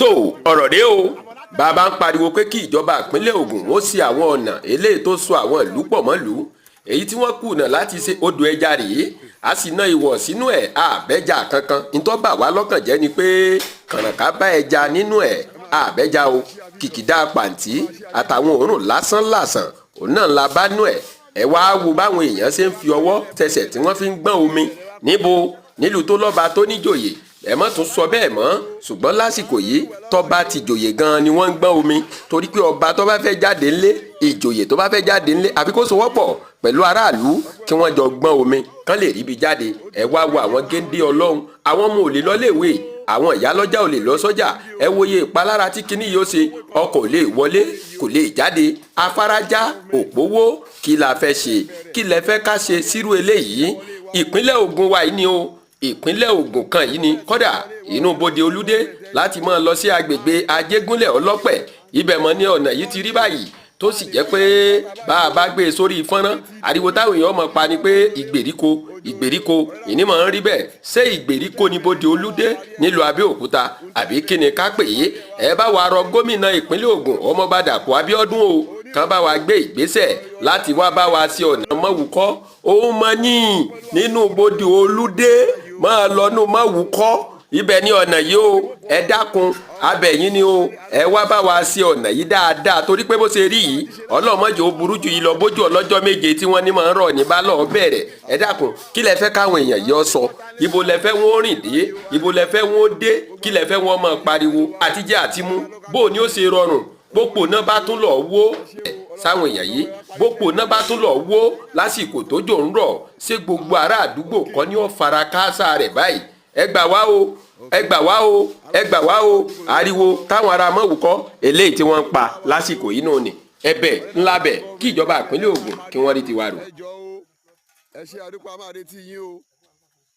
tó ọ̀rọ̀ dé o bàbá ń pariwo pé kí ìjọba ìpínlẹ̀ Ògùn ó ṣe àwọn ọ̀nà eléyìí tó so àwọn ìlú pọ̀ mọ́lù èyí tí wọ́n kùnà láti ṣe odò ẹja rèé a sì ná ìwọ̀ sínú ẹ̀ àbẹ́jà kankan ìtọ́ bà wá lọ́kàn jẹ́ ni pé kànàká bá ẹja nínú ẹ̀ àbẹ́jà o kìkìdá pàǹtí àtàwọn òórùn lásán làsàn òun náà la bá nú ẹ̀ ẹ wá wo báwọn èèyàn ṣe ń fi ọwọ́ tẹsẹ̀ tí wọ́n fi ń gbọ́n omi níbo nílùú tó lọ́ba tó níjòyè ẹ má tún sọ bẹ́ẹ̀ mọ́ ṣùgbọ́n lásìkò yìí tọ́ba ti jòyè gan-an ni wọ́n ń gbọ́n omi torí pé ọba tó bá fẹ́ jáde ńlé ìjòyè tó bá fẹ́ jáde ńlé àfi kó sowọ́pọ̀ pẹ̀lú aráàlú kí wọ́n jọ gbọ́n omi kán lè ríbi jáde ẹ wá wo àwọn géńdé ọlọ́run àwọn ọmọ ò lè lọ léèwé àwọn ìyálọ́jà ò lè lọ sọ́jà ẹ wòye ìpalára tí kinní yìí ó ṣe ọkọ̀ ò lè wọlé kò lè jáde afárajá òpówó kí la fẹ́ ṣe kí lẹ fẹ́ ká ṣe sírú eléyìí ìpínlẹ̀ Ògùn wa yìí ni o ìpínlẹ̀ Ògùn kan yìí ni kódà inú bodè Olúdé láti máa lọ sí agbègbè Ajégúnlẹ̀ Ọlọ́pẹ̀ ibẹ̀ mọ́ ní ọ̀nà yìí ti rí báyìí tó sì jẹ́ pé bá a bá gbé e sórí fọ́nrán ariwo táwọn èèyàn mọ̀ pa ni pé ìgbèríko ìní mọ̀ ń rí bẹ́ẹ̀ ṣé ìgbèríko ni bodè Olúdé nílùú Abẹ́òkúta àbí kí ni ká pè é ẹ bá wa rọ gómìnà ìpínlẹ̀ Ògùn Ọmọọba Dàpọ̀ Abíọ́dún o kàn bá wa gbé ìgbésẹ̀ láti wá bá wa sí ọ̀nà mọ́wùkọ́ òun mọ́ yín nínú bodè Olúdé máa lọ́nù mọ́wùkọ́ ibẹ̀ ní ọ̀nà yìí o ẹ dákun abẹ̀yìn ni o ẹ wá bá wa sí ọ̀nà yìí dáadáa torí pé bó ṣe rí yìí ọlọ́mọdé ó burú jù yìí lọ bójú ọlọ́jọ́ méje tí wọ́n ní máa ń rọ̀ ní bá lọ́ọ́ bẹ̀rẹ̀ ẹ dákun kí lẹ fẹ́ káwọn èèyàn yìí ọ sọ ibo lẹ fẹ́ wọn ó rìn dé ibo lẹ fẹ́ wọn ó dé kí lẹ fẹ́ wọn máa pariwo àtijẹ́ àtimú bó ni ó ṣe rọrùn bópò náà bá tún lọ wó sáwọn èèyàn yìí bópò náà bá tún lọ wó lásìkò tójò ń rọ̀ ṣé gbogbo ará àdúgbò kọ́ ni ó fara káásá rẹ̀ báyìí ẹ gbà wá o ẹ gbà wá o ẹ gbà wá o ariwo táwọn ará Mọ́wùkọ́ eléyìí tí wọ́n ń pa lásìkò yìí náà ni ẹ̀bẹ̀ ńlá bẹ̀ kí ìjọba ìpínlẹ̀ Ògùn kí wọ́n rí tiwa rò. ẹ ṣe àdúpọ̀ a máa retí yín o.